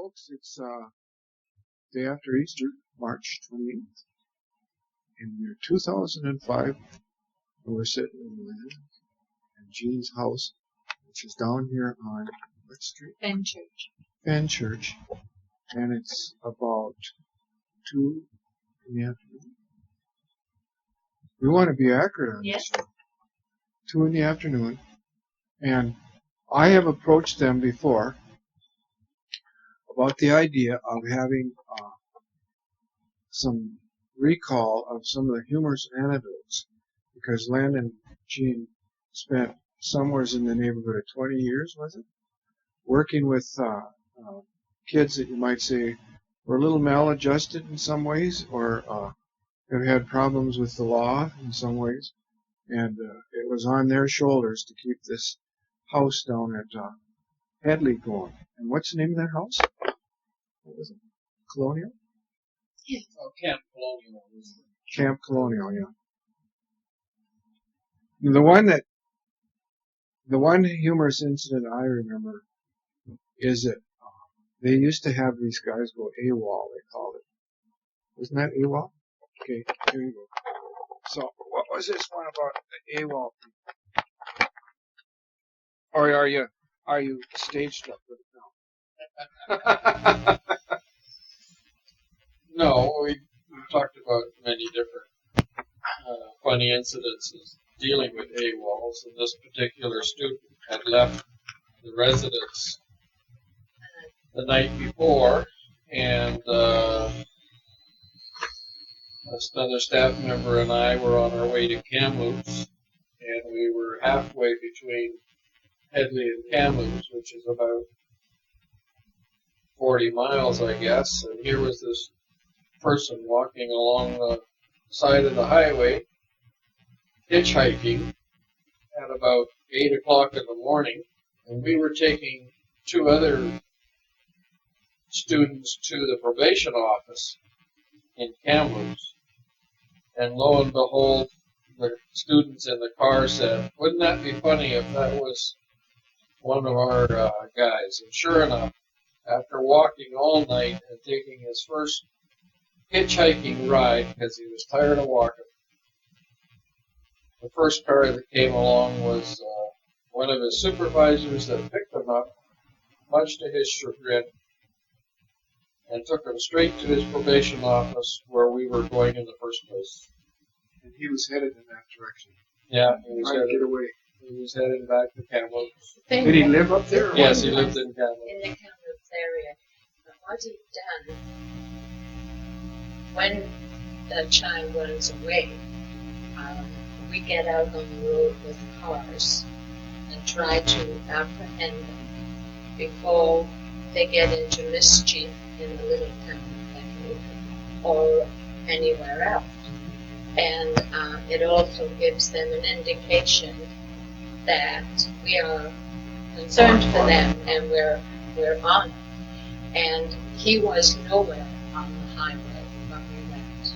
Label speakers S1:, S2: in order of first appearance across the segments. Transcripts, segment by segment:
S1: folks. It's day after Easter, March 28th, in the year 2005. And we're sitting in Len and Jean's house, which is down here on what street? Penn Church. And it's about 2 in the afternoon. We want to be accurate on this. 2 in the afternoon. And I have approached them before about the idea of having some recall of some of the humorous anecdotes, because Len and Jean spent somewhere in the neighborhood of 20 years, was it, working with kids that you might say were a little maladjusted in some ways, or have had problems with the law in some ways, and it was on their shoulders to keep this house down at Headley going. And what's the name of that house? What was it? Colonial?
S2: Yeah. Oh, Camp Colonial.
S1: Camp Colonial, yeah. The one humorous incident I remember is that they used to have these guys go AWOL, they called it. Wasn't that AWOL? Okay, here you go. So, what was this one about the AWOL people? Or are you stage struck with it now?
S2: No, we talked about many different funny incidences dealing with AWOLs, and this particular student had left the residence the night before, and another staff member and I were on our way to Kamloops, and we were halfway between Headley and Kamloops, which is about 40 miles, I guess, and here was this person walking along the side of the highway, hitchhiking at about 8 o'clock in the morning, and we were taking 2 other students to the probation office in Kamloops, and lo and behold, the students in the car said, "Wouldn't that be funny if that was one of our guys?" And sure enough, after walking all night and taking his first hitchhiking ride because he was tired of walking, the first car that came along was one of his supervisors that picked him up, much to his chagrin, and took him straight to his probation office where we were going in the first place.
S1: And he was headed in that direction.
S2: Yeah, he was
S1: trying to get away.
S2: He was headed back to Kamloops.
S1: Did he live up there?
S2: Yes, he lived in Kamloops.
S3: In the Kamloops area. But what he'd done, when the child runs away, we get out on the road with cars and try to apprehend them before they get into mischief in the little town of Kamloops or anywhere else. And it also gives them an indication that we are concerned for them and we're on it. And he was nowhere on the highway when we went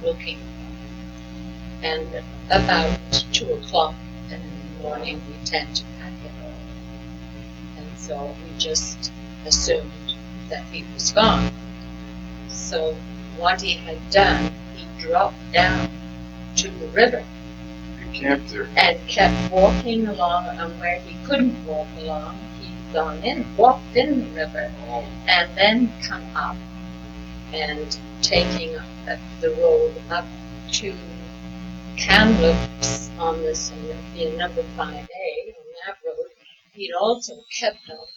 S3: looking for him. And about 2 o'clock in the morning we tend to pack it all. And so we just assumed that he was gone. So what he had done, he dropped down to the river
S1: and camped there
S3: and kept walking along, and where he couldn't walk along, he'd walked in the river, and then come up and taking the road up to Kamloops on this number 5A on that road. He'd also kept off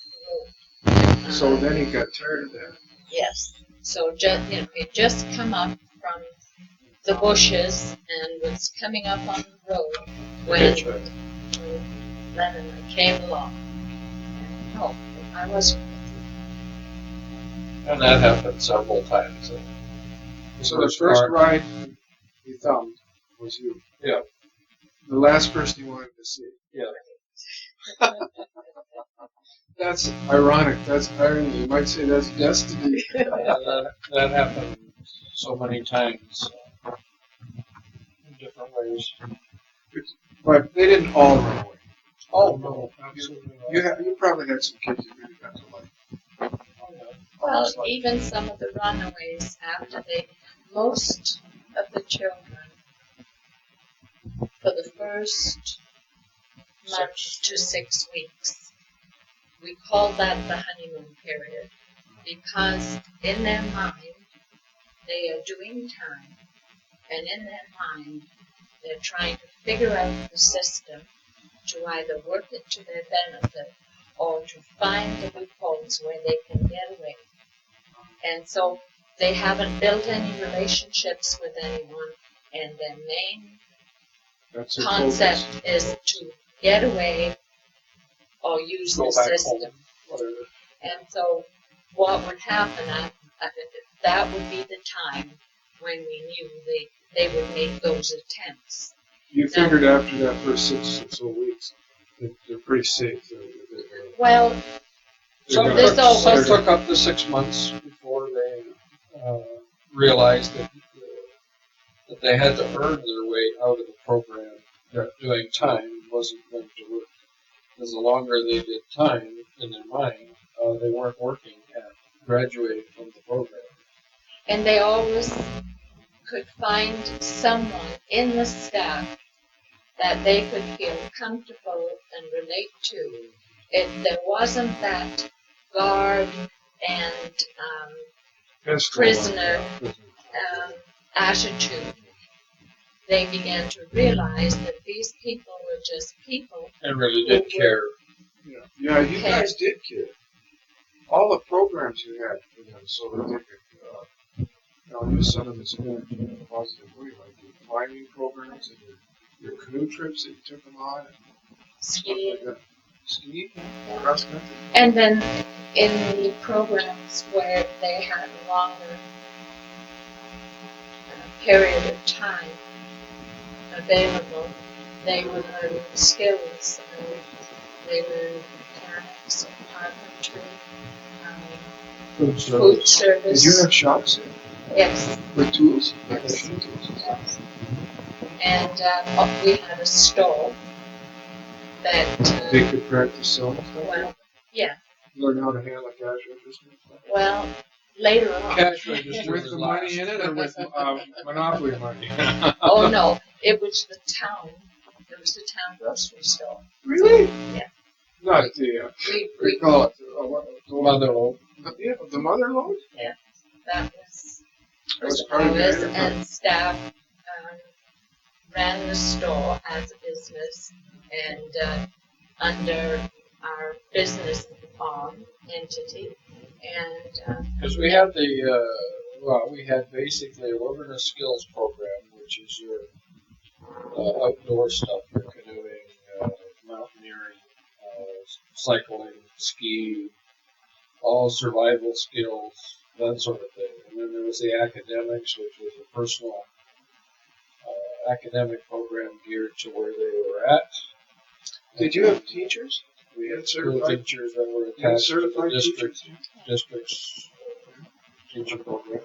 S3: the road.
S1: So then he got tired of that.
S3: Yes. So he'd just come up from the bushes and was coming up on the road when Len and I came along. And no, I wasn't with you.
S2: And that happened several times.
S1: So the first ride he thumbed was you.
S2: Yeah.
S1: The last person he wanted to see.
S2: Yeah.
S1: That's ironic. That's irony. You might say that's destiny.
S2: That happened so many times in different ways.
S1: But they didn't all run away.
S2: Oh, no, absolutely not.
S1: You probably had some kids you really got to like.
S2: Well,
S3: Well, even some of the runaways most of the children, for the first month to 6 weeks, we call that the honeymoon period, because in their mind, they are doing time, and in their mind, they're trying to figure out the system to either work it to their benefit or to find the loopholes where they can get away. And so they haven't built any relationships with anyone, and their main concept is to get away or use the system. And so what would happen, that would be the time when we knew they would make those attempts.
S1: You figured after that first 6 or so weeks, they're pretty safe.
S3: Well,
S2: some took up to 6 months before they realized that they had to earn their way out of the program. That doing time wasn't going to work. Because the longer they did time in their mind, they weren't working at graduating from the program.
S3: And they always could find someone in the staff that they could feel comfortable and relate to. There wasn't that guard and prisoner attitude. They began to realize that these people were just people.
S2: And really did care.
S1: Yeah, you guys did care. All the programs you had for them so that they could use some of this in a positive way, like your climbing programs and your canoe trips that you took them on.
S3: Skiing.
S1: Like skiing? Cross country.
S3: And then in the programs where they had a longer period of time available, they would learn skills. They learned mechanics, carpentry, food service.
S1: Did you have shops there?
S3: Yes.
S1: With tools?
S3: Yes. Yes. And we had a store that...
S1: they could practice selling stuff?
S3: Well, yeah.
S1: Learn how to handle a cash register?
S3: Well, later on.
S2: Cash register
S1: with the money in it or with Monopoly money?
S3: Oh, no. It was the town. It was the town grocery store.
S1: Really?
S3: Yeah.
S1: Not the...
S3: we
S1: call it
S2: the mother load.
S1: Yeah, the mother load?
S3: Yeah. That was ours, and staff ran the store as a business, and under our business entity, and
S2: because we had we had basically a wilderness skills program, which is your outdoor stuff, your canoeing, mountaineering, cycling, skiing, all survival skills, that sort of thing. And then there was the academics, which was a personal academic program geared to where they were at.
S1: Did you have teachers? We had certified
S2: teachers that were attached to the district's teacher program.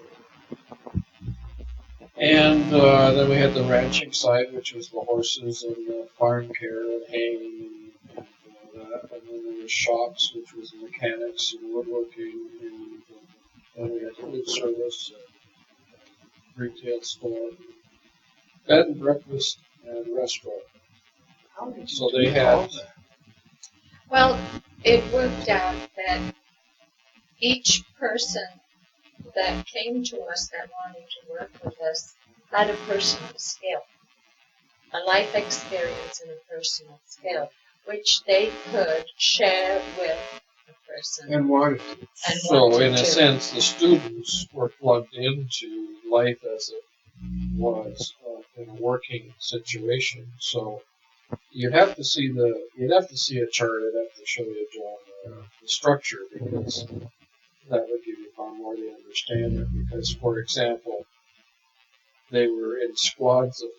S2: And then we had the ranching side, which was the horses and the farm care and haying and all that. And then there was shops, which was the mechanics and woodworking. And then we had food service, retail store, bed and breakfast, and restaurant. So they had...
S3: Well, it worked out that each person that came to us that wanted to work with us had a personal skill, a life experience and a personal skill, which they could share with the person.
S1: And wanted to.
S2: So, in a sense, the students were plugged into life as it was in a working situation. So, you'd have to see a chart. I'd have to show you, John, the structure, because that would give you far more to understand it. Because, for example, they were in squads of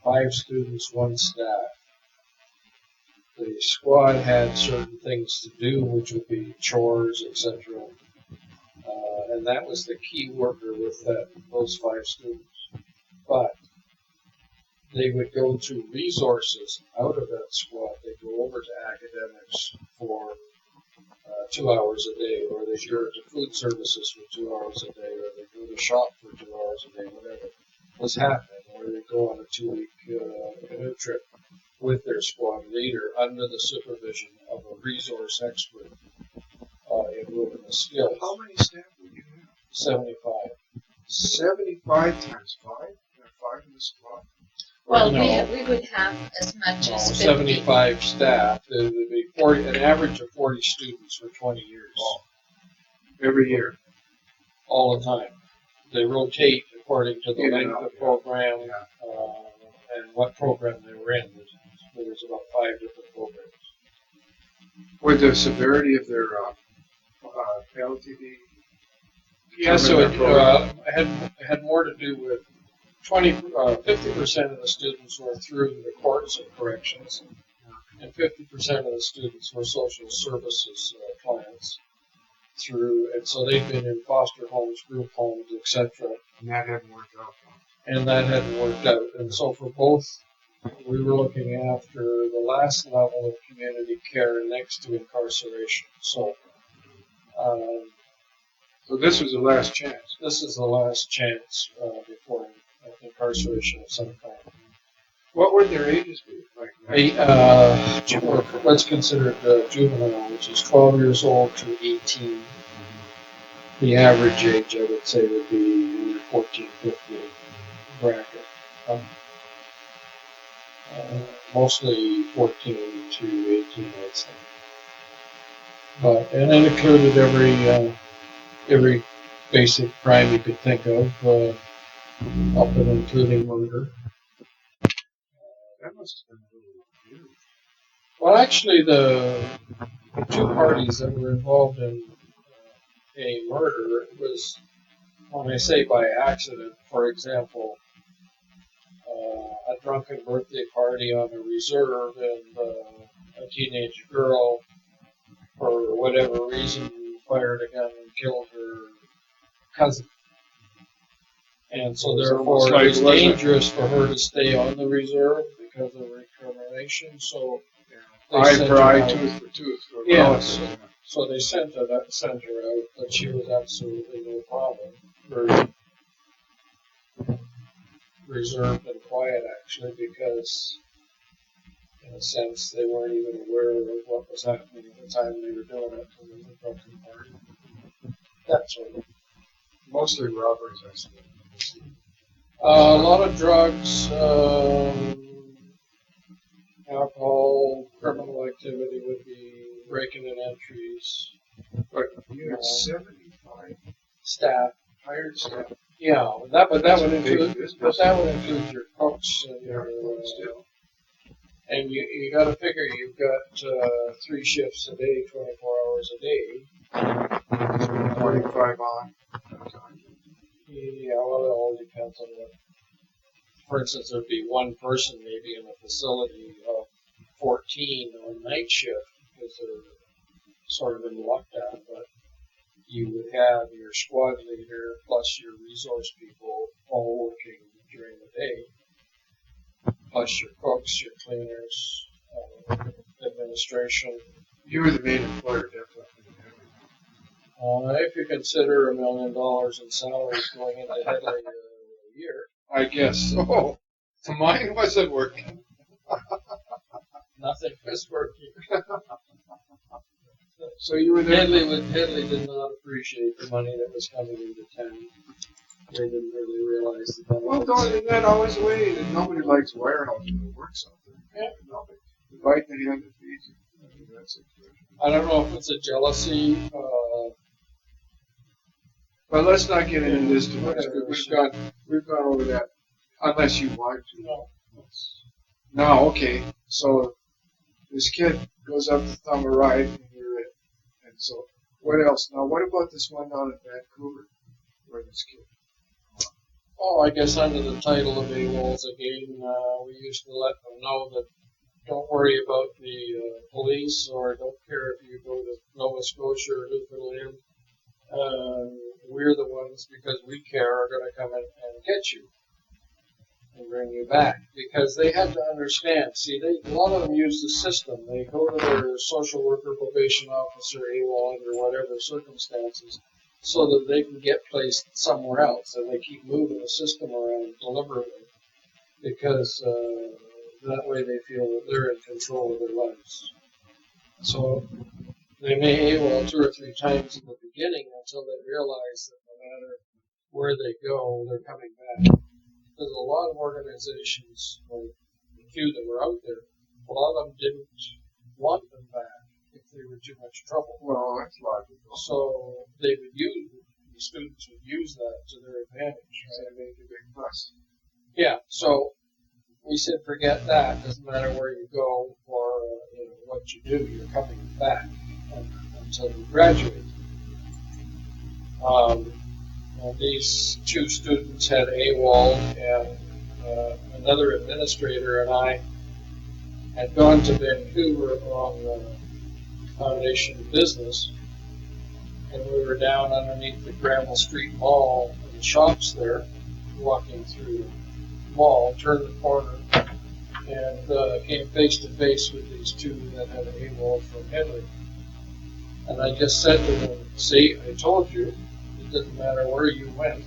S2: 5 students, 1 staff. The squad had certain things to do, which would be chores, etc. And that was the key worker with those 5 students. But they would go to resources out of that squad. They'd go over to academics for 2 hours a day, or they go to food services for 2 hours a day, or they go to shop for 2 hours a day, whatever was happening, or they go on a 2-week canoe trip with their squad leader under the supervision of a resource expert in wilderness skills.
S1: How many staff would you have?
S2: 75.
S1: 75 times 5? There are 5 in the squad?
S3: Well,
S2: No.
S3: we would have as much
S2: No,
S3: as 50.
S2: 75 staff. There would be 40, an average of 40 students for 20 years.
S1: Oh. Every year.
S2: All the time. They rotate according to the
S1: In and
S2: length
S1: out,
S2: of
S1: yeah.
S2: program
S1: Yeah.
S2: and what program they were in. There's about 5 different programs.
S1: Would the severity of their penalty be?
S2: Yeah, so it
S1: determined
S2: had more to do with 50% of the students were through the courts and corrections, and 50% of the students were social services clients through, and so they've been in foster homes, group homes, etc.
S1: And that hadn't worked out.
S2: And that hadn't worked out. And so for both, we were looking after the last level of community care next to incarceration. So
S1: So this was the last chance.
S2: this is the last chance before incarceration of some kind.
S1: What would their ages be? Like
S2: What's considered juvenile, which is 12 years old to 18. The average age, I would say, would be in the 14, 15 bracket. Mostly 14 to 18, I'd say. And it included every basic crime you could think of, up and including murder.
S1: that must have been a little weird.
S2: Well, actually, the two parties that were involved in a murder was, when I say by accident, for example, a drunken birthday party on a reserve, and a teenage girl, for whatever reason, fired a gun and killed her cousin. And so therefore it was dangerous for her to stay on the reserve because of recrimination. So
S1: eye for eye, tooth for tooth.
S2: Yes. So they sent her out, but she was absolutely no problem. Very reserved and quiet, actually, because in a sense they weren't even aware of what was happening at the time they were doing it. It was a drunken party. That sort of.
S1: Mostly robberies, I suppose.
S2: A lot of drugs, alcohol, criminal activity would be breaking in entries.
S1: But you had 75
S2: Staff.
S1: hired staff.
S2: Yeah, that would
S1: big
S2: include,
S1: business.
S2: but that would include your cooks and your,
S1: Still.
S2: and you got to figure you've got 3 shifts a day, 24 hours a day.
S1: 25 on.
S2: Yeah, well, it all depends on what. For instance, there'd be one person maybe in a facility of 14 on night shift because they're sort of in lockdown, but you would have your squad leader plus your resource people all working during the day, plus your cooks, your cleaners, administration.
S1: You were the main employer, definitely.
S2: If you consider $1 million in salaries going into Headley a year,
S1: I guess so. So mine wasn't working.
S2: nothing was working.
S1: So you were there.
S2: Headley did not appreciate the money that was coming into town. They didn't really realize the benefits.
S1: Well, isn't that always the way? That nobody likes warehouses that work something.
S2: Yeah.
S1: You bite the hand that feeds you. I mean, that's it.
S2: I don't know if it's a jealousy.
S1: But let's not get into this too much.
S2: Whatever.
S1: We've gone over that. Unless you want to.
S2: No.
S1: Now, okay. So this kid goes up to thumb a ride, and you're it. And so, what else? Now, what about this one down in Vancouver, where this kid?
S2: Oh, I guess under the title of AWOLs again, we used to let them know that don't worry about the police, or don't care if you go to Nova Scotia or Newfoundland. We're the ones, because we care, are going to come in and get you. and bring you back, because they had to understand. See, a lot of them use the system. They go to their social worker, probation officer, AWOL under whatever circumstances, so that they can get placed somewhere else, and they keep moving the system around deliberately, because that way they feel that they're in control of their lives. So they may AWOL 2 or 3 times in the beginning until they realize that no matter where they go, they're coming back. There's a lot of organizations, like the few that were out there, a lot of them didn't want them back if they were too much trouble.
S1: Well, that's logical.
S2: So they would use, the students would use that to their advantage.
S1: So they make a big fuss.
S2: Yeah, so we said forget that. Doesn't matter where you go or what you do, you're coming back until you graduate. And these 2 students had AWOL, and another administrator and I had gone to Vancouver on the foundation business, and we were down underneath the Granville Street Mall and the shops there, walking through the mall, turned the corner, and came face to face with these 2 that had AWOL from Henry. And I just said to them, see, I told you, it didn't matter where you went,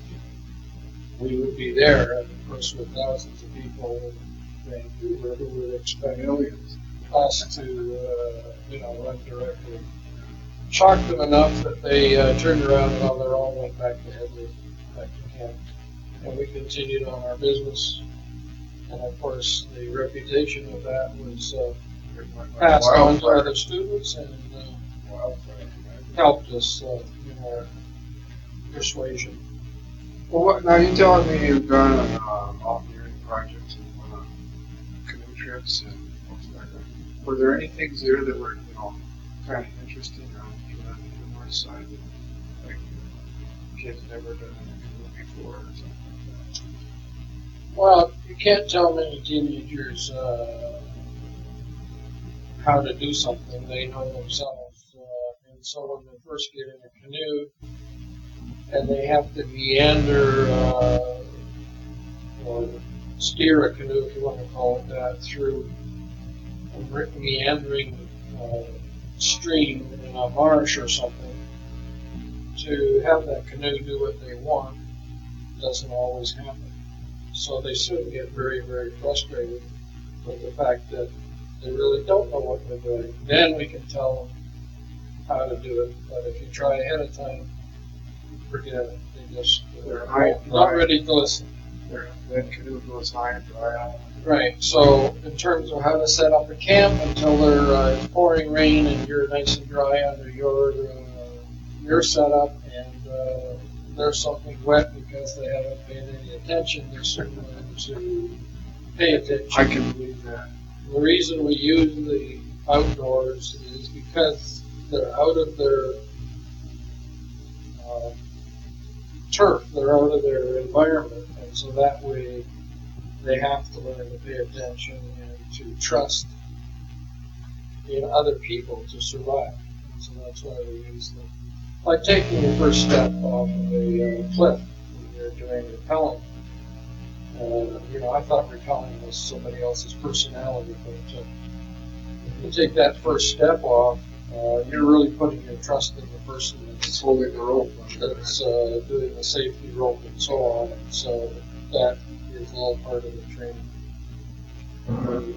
S2: we would be there. And of course, with thousands of people in Vancouver who would expect
S1: Millions.
S2: us to, run directly. Shocked them enough that they turned around and on their own went back to Headley, back to camp. And we continued on our business. And of course, the reputation of that was passed on to other students and helped us in our persuasion.
S1: Well, now you're telling me you've gone on mountaineering projects and went on canoe trips and things like that. Were there any things there that were, kind of interesting on the north side that, like, kids never done a canoe before or something like that?
S2: Well, you can't tell many teenagers how to do something. They know themselves. And so when they first get in a canoe, and they have to meander or steer a canoe, if you want to call it that, through a meandering stream in a marsh or something, to have that canoe do what they want doesn't always happen. So they soon get very, very frustrated with the fact that they really don't know what they're doing. Then we can tell them how to do it, but if you try ahead of time, forget it. They're not ready to listen.
S1: That canoe goes high and dry out.
S2: Right. So in terms of how to set up a camp until it's pouring rain and you're nice and dry under your setup, and there's something wet because they haven't paid any attention, they're soon going to pay attention.
S1: I can believe that.
S2: The reason we use the outdoors is because they're out of their turf, they're out of their environment, and so that way they have to learn to pay attention and to trust in other people to survive. So that's why we use them. Like taking your first step off of a cliff when you're doing rappelling. I thought rappelling was somebody else's personality, but if you take that first step off, you're really putting your trust in the person that's
S1: holding the rope,
S2: that's doing the safety rope and so on. And so that is all part of the training. And,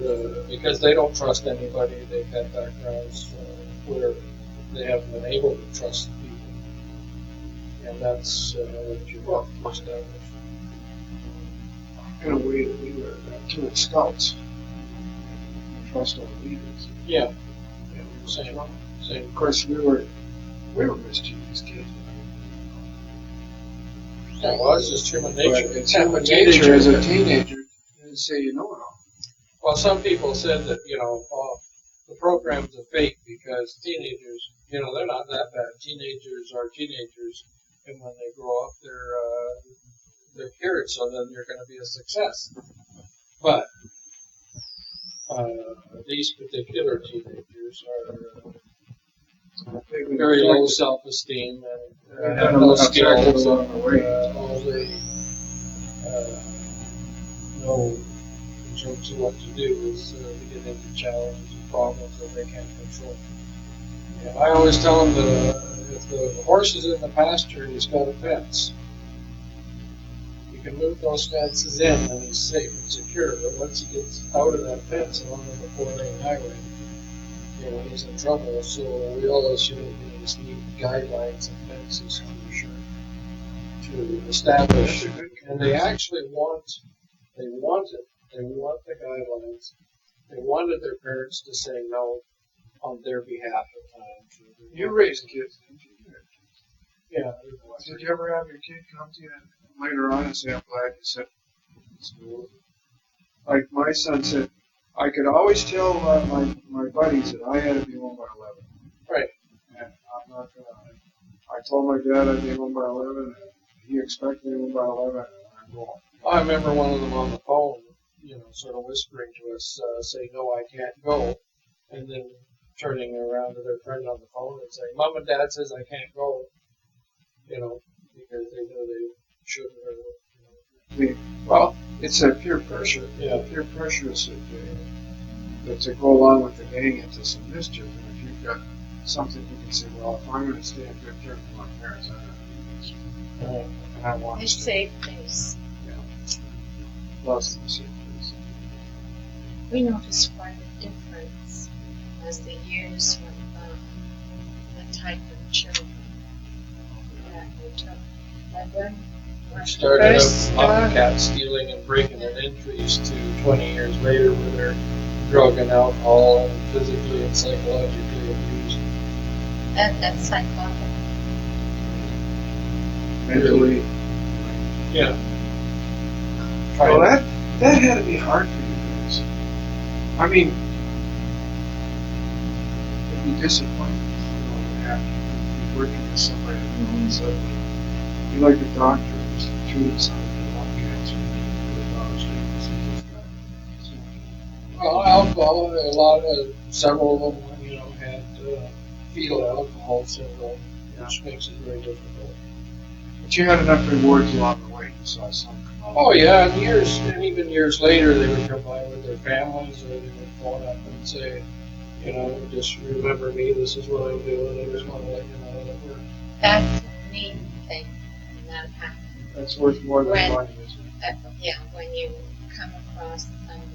S2: because they don't trust anybody, they've had backgrounds where they haven't been able to trust people. And that's what you want to establish.
S1: In a way that we were doing scouts. Trust our leaders.
S2: Yeah.
S1: Same.
S2: Same.
S1: Of course, we were mischievous kids.
S2: Yeah, well, it's just human nature.
S1: But it's human nature as a teenager to say you know it all.
S2: Well, some people said that, the program's a fake because teenagers, they're not that bad. Teenagers are teenagers, and when they grow up, they're cured, so then you're going to be a success. But these particular teenagers are very low self-esteem and have no skills, no instructions of what to do is to get into challenges and problems that they can't control. And I always tell them that if the horse is in the pasture, he's got a fence. You can move those fences in and he's safe and secure, but once he gets out of that fence and onto the 4-lane highway, he's in trouble. So we always just need guidelines and fences to establish. And they actually want the guidelines. They wanted their parents to say no on their behalf at times.
S1: You raised kids, didn't you?
S2: Yeah.
S1: Did you ever have your kid come to you later on and say, I'm glad you said school? Like my son said, I could always tell my buddies that I had to be home by 11.
S2: Right.
S1: And I'm not going to. I told my dad I'd be home by 11, and he expected me home by 11, and I'm going.
S2: I remember one of them on the phone, sort of whispering to us, saying, no, I can't go. And then turning around to their friend on the phone and saying, Mom and Dad says I can't go, because they know they shouldn't.
S1: Well, it's that peer pressure.
S2: Yeah.
S1: Peer pressure is that to go along with the gang into some mischief. And if you've got something you can say, well, if I'm going to stay in good terms with my parents, I'm going to do this. And I want to
S3: It's
S1: stay.
S3: safe place.
S1: Yeah. Lots of the safe place.
S3: We noticed quite a difference as the years went by, the type of children that we took. And when
S2: We started out
S3: first
S2: copycat stealing and breaking and entries to 20 years later where they're drug and alcohol and physically and psychologically abused.
S3: and psychotic.
S1: Mentally.
S2: Yeah.
S1: Well, that had to be hard for you guys. I mean, it'd be disappointing, to have to be working with somebody that suddenly you like a doctor who's treated somebody for lung cancer
S2: Well, alcohol, several of them, had fetal alcohol syndrome, which makes it very difficult.
S1: But you had enough rewards along the way. You saw some come out.
S2: Oh yeah, and even years later, they would come by with their families, or they would phone up and say, just remember me. This is what I'm doing. I just want to let you know that we're.
S3: That's a neat thing when that happens.
S1: That's worth more than money, isn't it?
S3: When you come across someone,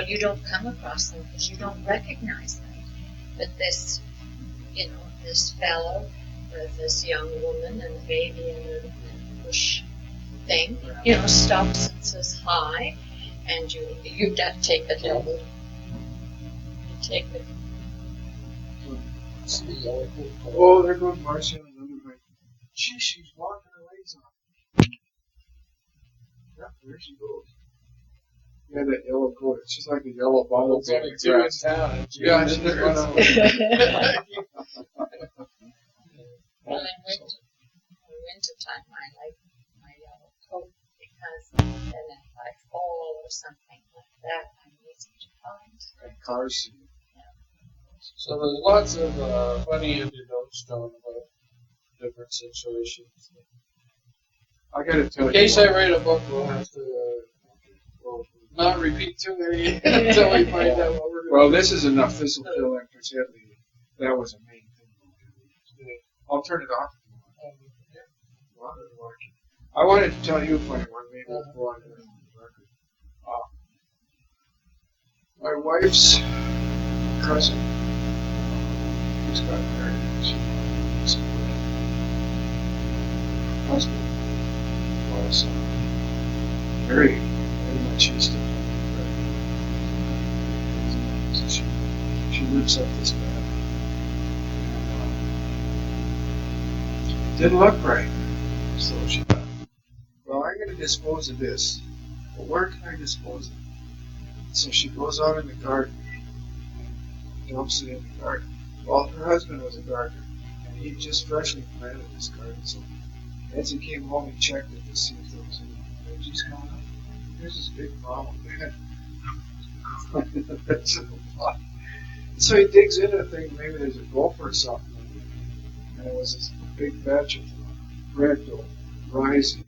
S3: you don't come across them because you don't recognize them. But this, this fellow with this young woman and a baby in a bush thing, stops and says hi, and you take a double. You take it.
S1: Oh, there goes Marcia and another bike. Gee, she's walking her legs off. Yeah, there she goes. Yeah, that yellow coat. It's just like a yellow bottle.
S2: There's only two in town.
S1: Yeah, she did run out.
S3: Well, in winter time, I like my yellow coat because then if I fall or something like that, I'm easy to find.
S1: And cars.
S2: So there's lots of funny anecdotes talking about different situations.
S1: I gotta tell you.
S2: In case I write a book, we'll have to not repeat too many until we find out what we're doing.
S1: Well, this is enough. This will fill in because that was a main thing. I'll turn it off. I wanted to tell you a funny one. Maybe we'll go on the record. My wife's cousin, who's got married, his husband was very much used to it. So she lives up this bad. Didn't look right. So she thought, well, I'm going to dispose of this. But where can I dispose of it? So she goes out in the garden and dumps it in the garden. Well, her husband was a gardener, and he just freshly planted this garden. So as he came home, he checked it to see if there was any veggies going on. There's this big problem, man. So he digs into the thing, maybe there's a gopher or something. And it was this big batch of red dough rising.